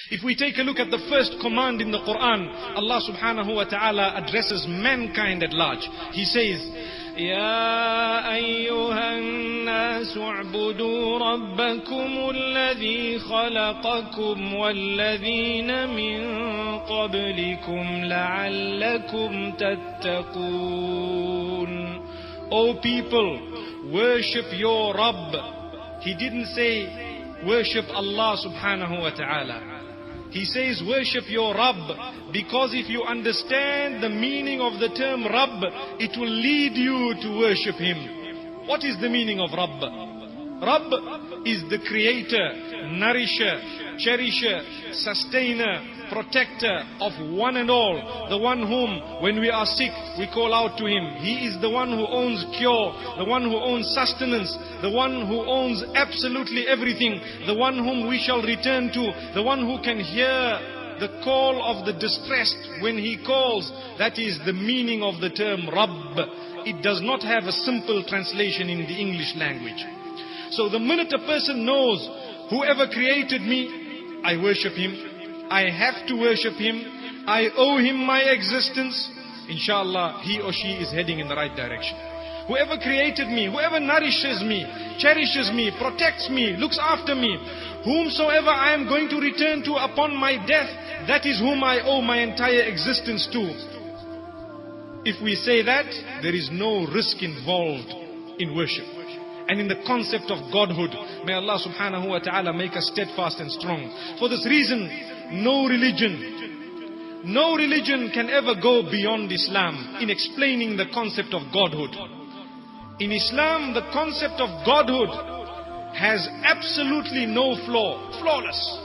If we take a look at the first command in the Quran, Allah subhanahu wa ta'ala addresses mankind at large. He says, يا أيها الناس اعبدوا ربكم الذي خلقكم والذين من قبلكم لعلكم تتقون. O people, worship your Rabb. He didn't say worship Allah subhanahu wa ta'ala. He says worship your Rabb, because if you understand the meaning of the term Rabb, it will lead you to worship Him. What is the meaning of Rabb? Rabb is the creator, nourisher, cherisher, sustainer, protector of one and all. The one whom, when we are sick, we call out to Him. He is the one who owns cure, the one who owns sustenance, the one who owns absolutely everything, the one whom we shall return to, the one who can hear the call of the distressed when He calls. That is the meaning of the term Rabb. It does not have a simple translation in the English language. So the minute a person knows, whoever created me, I worship Him, I have to worship Him, I owe Him my existence, inshallah, he or she is heading in the right direction. Whoever created me, whoever nourishes me, cherishes me, protects me, looks after me, whomsoever I am going to return to upon my death, that is whom I owe my entire existence to. If we say that, there is no risk involved in worship and in the concept of Godhood. May Allah subhanahu wa ta'ala make us steadfast and strong. For this reason, no religion can ever go beyond Islam in explaining the concept of Godhood. In Islam, the concept of Godhood has absolutely no flaw, flawless.